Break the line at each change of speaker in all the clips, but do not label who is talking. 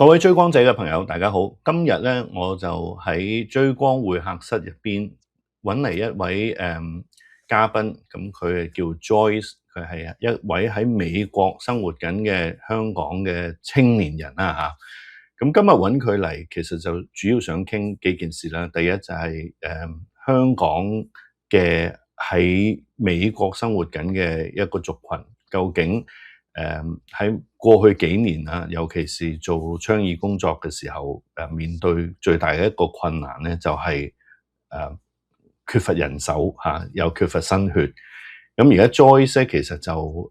各位追光者嘅朋友，大家好。今日咧，我就喺追光會客室入邊揾嚟一位嘉賓，咁佢叫 Joyce，佢係一位喺美國生活緊嘅香港嘅青年人啦嚇。咁今日揾佢嚟，其實就主要想傾幾件事啦。第一就係香港嘅喺美國生活緊嘅一個族群，究竟喺過去幾年啊，尤其是做倡議工作嘅時候，面對最大嘅一個困難咧，就係缺乏人手嚇，又缺乏新血。咁而家 Joyce 咧，其實就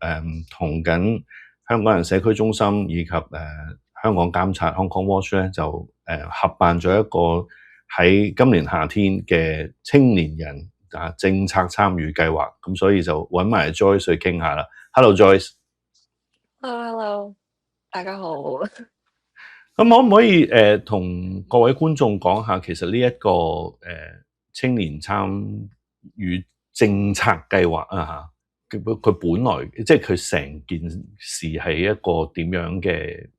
同緊香港人社區中心以及香港監察 Hong Kong Watch 咧，就合辦咗一個喺今年夏天嘅青年人政策參與計劃。咁所以就揾埋 Joyce 去傾下啦。Hello Joyce。
Hello，大家好。
咁可唔可以同各位觀眾講下，其實呢一個青年參與政策計劃啊嚇，佢本來即係佢成件事係一個點樣嘅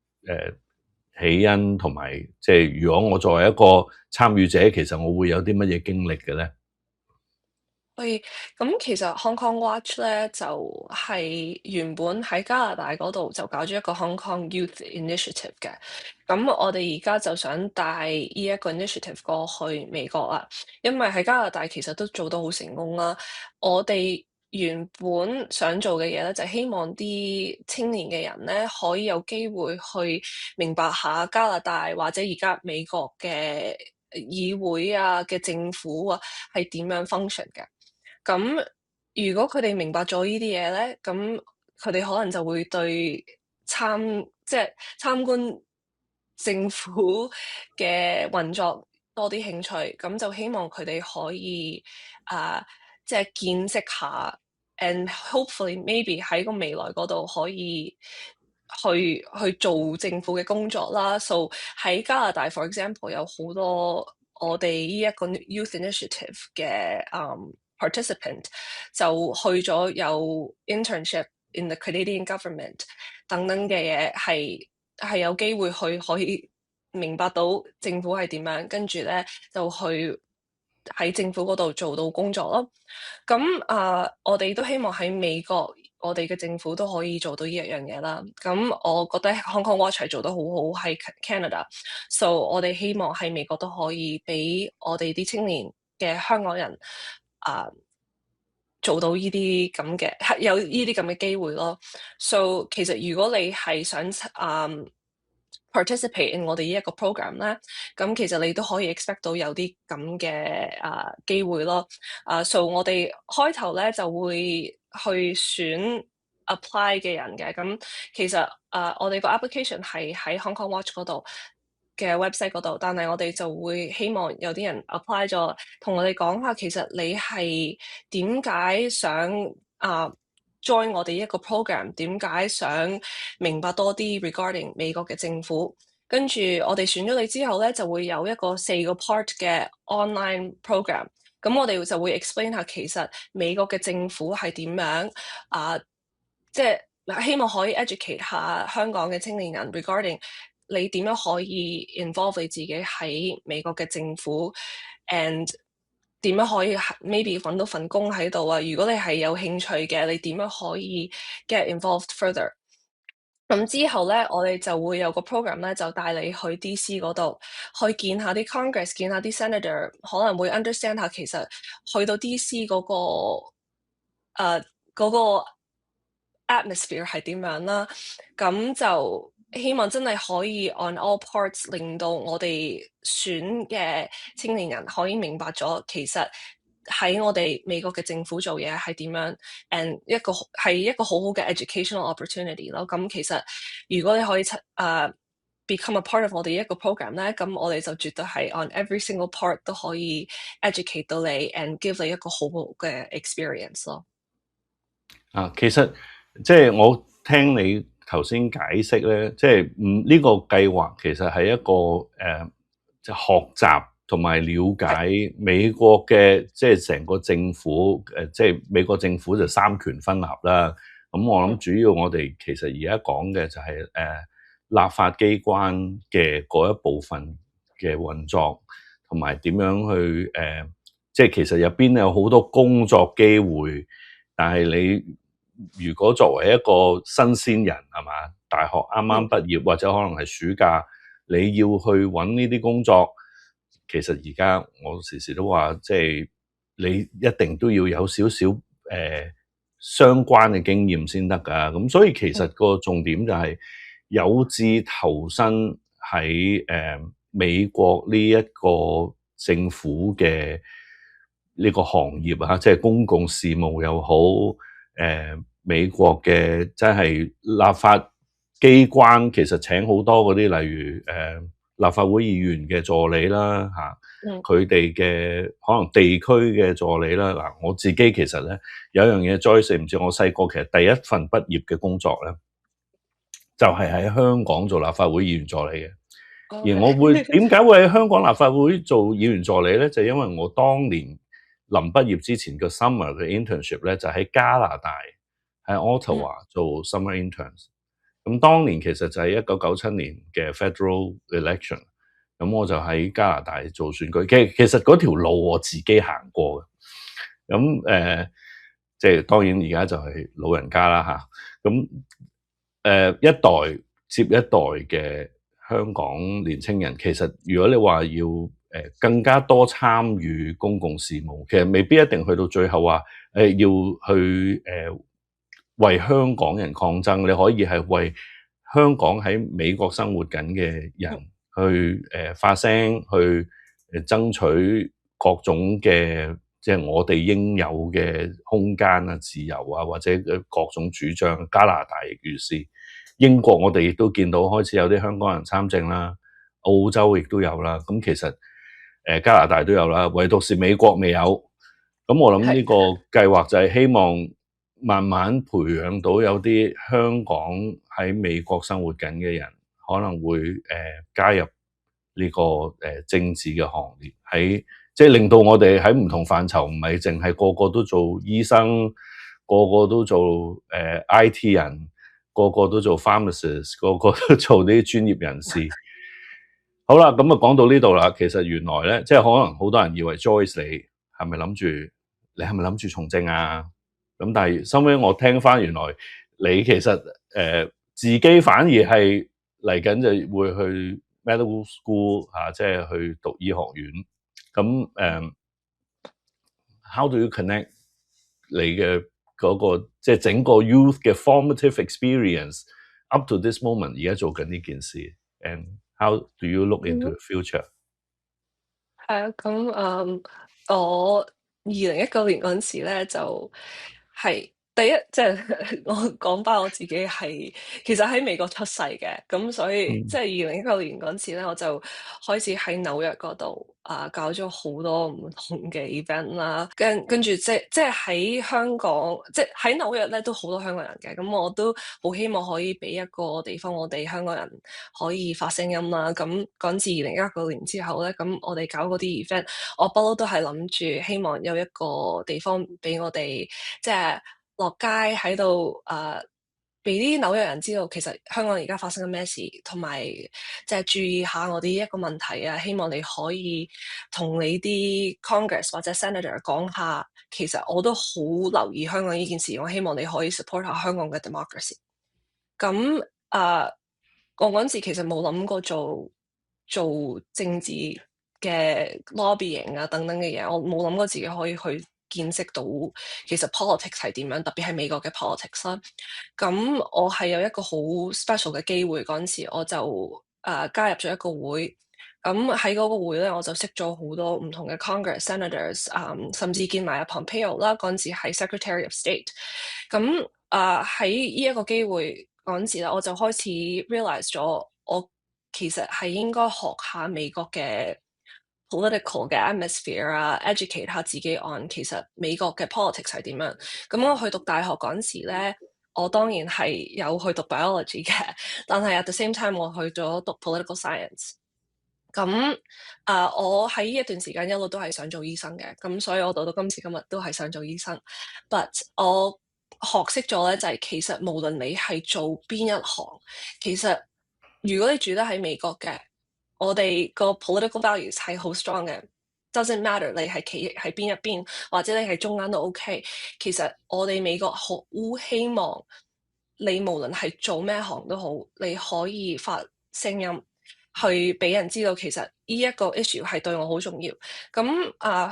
起因，同埋即係如果我作為一個參與者，其實我會有啲乜嘢經歷嘅咧？
咁其實 Hong Kong Watch 咧就係原本喺加拿大嗰度就搞咗一個 Hong Kong Youth Initiative 嘅。咁我哋而家就想帶呢一個 initiative 過去美國啦，因為喺加拿大其實都做得好成功啦。我哋原本想做嘅嘢咧，就係希望啲青年嘅人咧可以有機會去明白下加拿大或者而家美國嘅議會啊嘅政府啊係點樣 function 嘅。咁如果佢哋明白咗呢啲嘢咧，咁佢哋可能就會對即係參觀政府嘅運作多啲興趣，咁就希望佢哋可以即係見識下 and hopefully maybe 喺個未來嗰度可以去做政府嘅工作啦。So 喺加拿大 for example 有好多我哋呢一個 youth initiative 嘅participant 就去咗有 internship in the Canadian government 等等嘅嘢，係有機會去可以明白到政府係點樣，跟住咧就去喺政府嗰度做到工作咯。咁我哋都希望喺美國，我哋嘅政府都可以做到呢一樣嘢啦。咁我覺得 Hong Kong Watch 係做得好好喺 Canada，so 我哋希望喺美國都可以俾我哋啲青年嘅香港人做到呢啲咁嘅，有呢啲咁嘅機會咯。So 其實如果你係想participate in 我哋呢一個 program 咧，咁其實你都可以 expect 到有啲咁嘅機會咯。So 我哋開頭咧就會去選 apply 嘅人嘅。咁其實我哋個 application 係喺 Hong Kong Watch 嗰度嘅 website 嗰度，但係我哋就會希望有啲人 apply 咗，同我哋講下其實你係點解想join 我哋一個 program， 點解想明白多啲 regarding 美國嘅政府。跟住我哋選咗你之後咧，就會有一個4個 part 嘅 online program。咁我哋就會 explain 下其實美國嘅政府係點樣即係希望可以 educate 下香港嘅青年人 regarding 你點樣可以 involve 你自己喺美國嘅政府 and 點樣可以 maybe 揾到份工喺度啊？如果你係有興趣嘅，你點樣可以 get involved further？咁之後咧，我哋就會有個 program 咧，就帶你去 DC 嗰度，去見下啲 Congress， 見下啲 Senator， 可能會 understand 下其實去到 DC 嗰個 atmosphere 係點樣啦。咁就希望真係可以 on all parts 令到我哋選嘅青年人可以明白咗，其實喺我哋美國嘅政府做嘢係點樣 and 係一個好好嘅 educational opportunity 咯。咁其實如果你可以become a part of 我哋一個 program 咧，咁我哋就絕對係 on every single part 都可以 educate 到你 and give 你一個好好嘅 experience 咯。
其實即係我聽你頭先解釋咧，即係呢個計劃其實係一個即係學習同埋了解美國嘅即係成個政府即係美國政府就三權分立啦。咁我諗主要我哋其實而家講嘅就係立法機關嘅嗰一部分嘅運作，同埋點樣去即係其實入邊有好多工作機會，但係你如果作為一個新鮮人係嘛，大學啱啱畢業或者可能係暑假，你要去揾呢啲工作，其實而家我時時都話，即係你一定都要有少少相關嘅經驗先得㗎。咁所以其實個重點就係有志投身喺美國呢一個政府嘅呢個行業啊，即係公共事務又好，美國嘅真係立法機關其實請好多嗰啲，例如立法會議員嘅助理啦嚇，佢哋嘅可能地區嘅助理啦。嗱，我自己其實咧有一樣嘢，Joyce唔知我細個其實第一份畢業嘅工作咧，就係喺香港做立法會議員助理嘅。而我點解會喺香港立法會做議員助理咧？就因為我當年臨畢業之前嘅 summer 嘅 internship 咧，就喺加拿大喺 Ottawa 做 summer interns。咁當年其實就係1997年嘅 federal election，咁我就喺加拿大做選舉。其實嗰條路我自己行過嘅。咁即係當然而家就係老人家啦嚇。咁一代接一代嘅香港年青人，其實如果你話要更加多參與公共事務，其實未必一定去到最後話要去為香港人抗爭，你可以係為香港喺美國生活緊嘅人去發聲，去爭取各種嘅即係我哋應有嘅空間啊、自由啊，或者各種主張。加拿大亦如是，英國我哋亦都見到開始有啲香港人參政啦，澳洲亦都有啦。咁其實加拿大都有啦，唯獨是美國未有。咁我諗呢個計劃就係希望慢慢培養到有啲香港喺美國生活緊嘅人，可能會加入呢個政治嘅行列，喺即係令到我哋喺唔同範疇，唔係淨係個個都做醫生，個個都做IT 人，個個都做 pharmacist，個個都做啲專業人士。好啦，咁啊講到呢度啦，其實原來咧，即係可能好多人以為 Joyce 你係咪諗住從政啊？咁但係收尾我聽翻，原來你其實自己反而係嚟緊就會去 medical school 即係去讀醫學院。咁how do you connect 你嘅嗰個即係整個 youth 嘅 formative experience up to this moment 而家做緊呢件事 and how do you look into the future？
係啊，咁我2019年嗰陣時咧，就係第一，即係我講翻我自己係其實喺美國出世嘅，咁所以即係2019年嗰陣時咧，我就開始喺紐約嗰度搞咗好多唔同嘅 event 啦，跟住即係喺香港，即係喺紐約咧都好多香港人嘅，咁我都好希望可以俾一個地方我哋香港人可以發聲音啦。咁趕至2019年之後咧，咁我哋搞嗰啲 event，我不嬲都係諗住希望有一個地方俾我哋即係落街喺度俾啲紐約人知道，其實香港而家發生緊咩事，同埋即係注意下我哋一個問題啊。希望你可以同你啲 Congress 或者 Senator 講下，其實我都好留意香港呢件事，我希望你可以 support 下香港嘅 democracy。咁我嗰陣時其實冇諗過做政治嘅 lobbying 啊等等嘅嘢，我冇諗過自己可以去見識到其實 politics 係點樣，特別係美國嘅 politics 啦。咁我係有一個好 special 嘅機會，嗰陣時我就加入咗一個會。咁喺嗰個會咧，我就識咗好多唔同嘅 Congress Senators，甚至見埋阿 Pompeo 啦，嗰陣時係 Secretary of State。咁喺呢一個機會嗰陣時咧，我就開始 realize 咗，我其實係應該學下美國嘅 political 嘅 atmosphere educate 下自己 on 其實美國嘅 politics 係點樣。咁我去讀大學嗰陣時咧，我當然係有去讀 biology 嘅，但係 at the same time 我去咗讀 political science。咁我喺呢一段時間一路都係想做醫生嘅，咁所以我到今時今日都係想做醫生。But 我學識咗咧，就係其實無論你係做邊一行，其實如果你住得喺美國嘅，我哋個 political values 係好 strong 嘅，doesn't matter 你係企喺邊一邊，或者你係中間都 OK。其實我哋美國好希望你無論係做咩行都好，你可以發聲音去俾人知道，其實呢一個 issue 係對我好重要。咁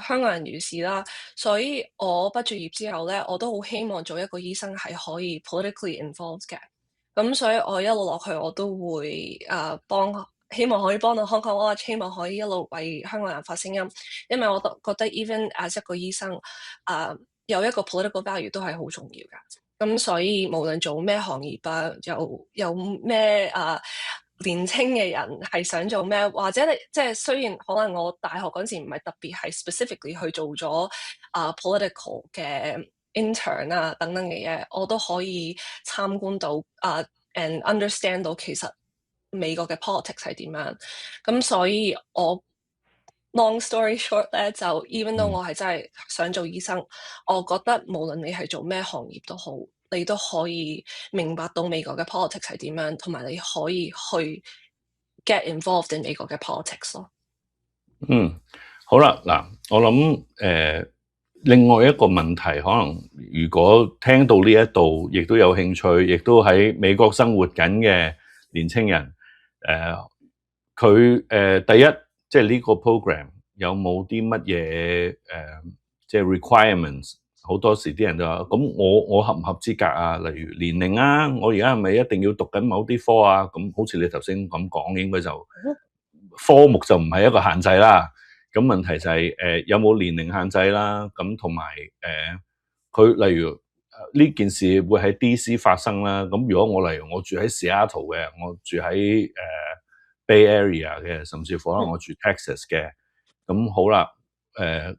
香港人如是啦，所以我畢咗業之後咧，我都好希望做一個醫生係可以 politically involved 嘅。咁所以我一路落去，我都會希望可以幫到 Hong Kong Watch，希望可以一路為香港人發聲音。因為我覺得 even as 一個醫生，有一個 political value 都係好重要㗎。咁所以無論做咩行業有咩年青嘅人係想做咩，或者你即係雖然可能我大學嗰陣時唔係特別係 specifically 去做咗political 嘅 intern 等等嘅嘢，我都可以參觀到and understand 到其實美國嘅 politics 係點樣。咁所以我 long story short 咧，就 even though 我係真係想做醫生，我覺得無論你係做咩行業都好，你都可以明白到美國嘅 politics 係點樣，同埋你可以去 get involved in 美國嘅 politics 咯。
好啦，嗱，我諗另外一個問題，可能如果聽到呢一度，亦都有興趣，亦都喺美國生活緊嘅年青人，佢第一，即係呢個 program 有冇啲乜嘢即係 requirements？好多時啲人都話，咁我合唔合資格啊？例如年齡啊，我而家係咪一定要讀緊某啲科啊？咁好似你頭先咁講，應該就科目就唔係一個限制啦。咁問題就係有冇年齡限制啦？咁同埋佢例如呢件事會喺 DC 發生啦。咁如果例如我住喺 Seattle 嘅，我住喺Bay Area 嘅，甚至乎可能我住 Texas 嘅，咁好啦。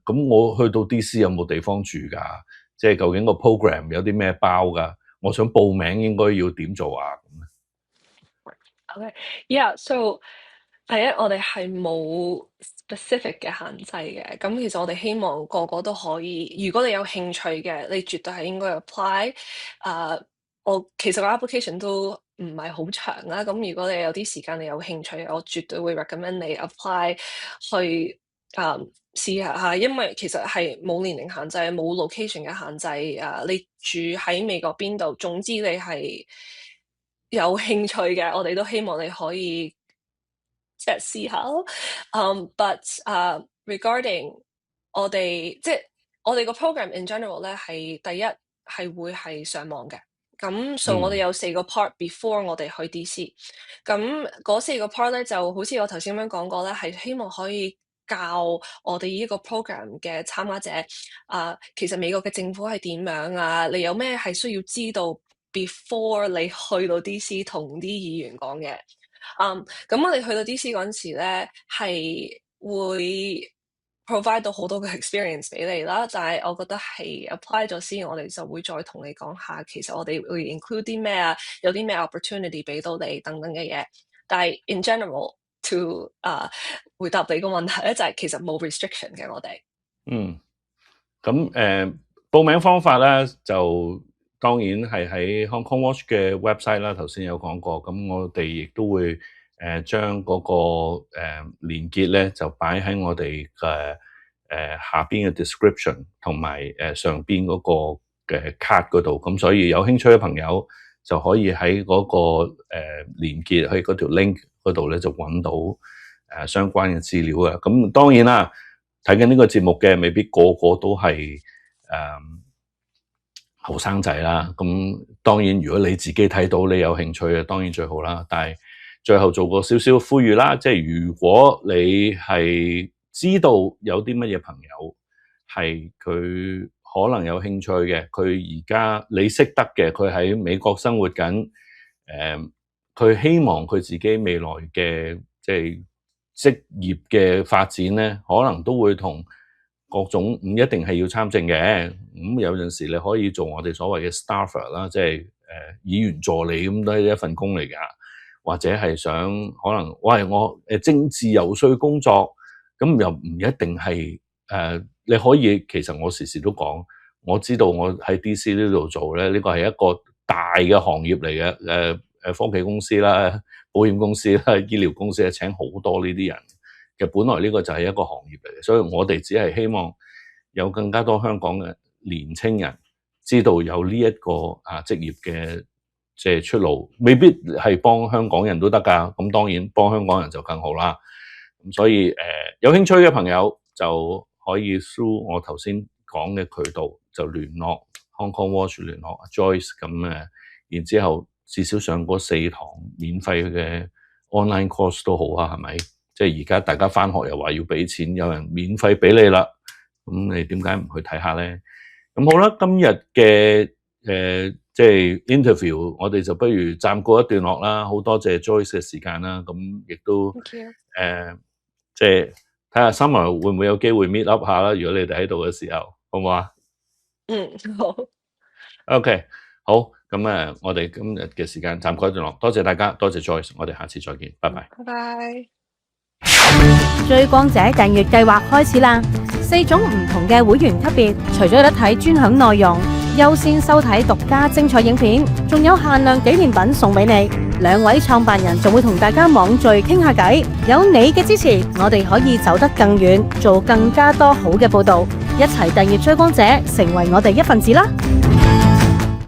咁我去到 DC 有冇地方住㗎？即係究竟個 program 有啲咩包㗎？我想報名應該要點做啊？So
第一，我哋係冇 specific 嘅限制嘅。咁其實我哋希望個個都可以，如果你有興趣嘅，你絕對係應該 apply。我其實個 application 都唔係好長啦。咁如果你有啲時間，你有興趣，我絕對會 recommend 你 apply 去試下，因為其實係冇年齡限制，冇 location 嘅限制。你住喺美國邊度，總之你係有興趣嘅，我哋都希望你可以即係試下咯。But regarding 我哋即係我哋個 program in general 咧，係第一係會係上網嘅。咁所以我哋有4個 part before 我哋去 DC。咁嗰4個 part 咧，就好似我頭先咁樣講過咧，係希望可以教我哋呢個 program 嘅參加者其實美國嘅政府係點樣啊？你有咩係需要知道 before 你去到 DC 同啲議員講嘅？咁我哋去到 DC 嗰陣時咧，係會 provide 到好多嘅 experience 俾你啦。但係我覺得係 apply 咗先，我哋就會再同你講下，其實我哋會 include 啲咩啊，有啲咩 opportunity 俾到你等等嘅嘢。但係 in general to 回答你個問題咧，就係其實冇 restriction 嘅我哋。
咁報名方法咧就當然係喺 Hong Kong Watch 嘅 website 啦，頭先有講過。咁我哋亦都會將嗰個連結咧就擺喺我哋嘅下邊嘅 description 同埋上邊嗰個嘅 card 嗰度。咁所以有興趣嘅朋友就可以喺嗰個連結喺嗰條 link 嗰度咧就揾到相關嘅資料啊。咁當然啦，睇緊呢個節目嘅未必個個都係後生仔啦。咁當然如果你自己睇到你有興趣嘅，當然最好啦。但係最後做個少少呼籲啦，即係如果你係知道有啲乜嘢朋友係佢可能有興趣嘅，佢而家你識得嘅，佢喺美國生活緊，佢希望佢自己未來嘅即係職業嘅發展咧，可能都會同各種唔一定係要參政嘅。咁有陣時你可以做我哋所謂嘅 staffer 啦，即係議員助理，咁都係一份工嚟㗎。或者係想可能喂我政治游說工作，咁又唔一定係你可以，其實我時時都講，我知道我喺 DC 呢度做咧，呢個係一個大嘅行業嚟嘅，科技公司啦，保險公司啦、醫療公司請好多呢啲人。其實本來呢個就係一個行業嚟嘅，所以我哋只係希望有更加多香港嘅年青人知道有呢一個職業嘅即係出路，未必係幫香港人都得㗎。咁當然幫香港人就更好啦。咁所以有興趣嘅朋友就可以 through 我頭先講嘅渠道就聯絡 Hong Kong Watch 聯絡 Joyce 咁然之後至少上嗰4堂免費嘅 online course 都好啊，係咪？即係而家大家返學又話要俾錢，有人免費俾你啦，咁你點解唔去睇下咧？咁好啦，今日嘅即係 interview，我哋就不如暫告一段落啦。好多謝 Joyce 嘅時間啦，咁亦都即係睇下 Summer 會唔會有機會 meet up 下啦。如果你哋喺度嘅時候，好唔好啊？
好。
OK， 好，咁我哋今日嘅時間暫告一段落，多謝大家，多謝 Joyce，我哋下次再見，拜拜。
拜拜。
追光者訂閱計劃開始啦！4種唔同嘅會員級別，除咗有得睇專享內容、優先收睇獨家精彩影片，仲有限量紀念品送俾你。2位創辦人仲會同大家網聚傾下偈，有你嘅支持，我哋可以走得更遠，做更加多好嘅報道。一齊訂閱追光者，成為我哋一份子啦！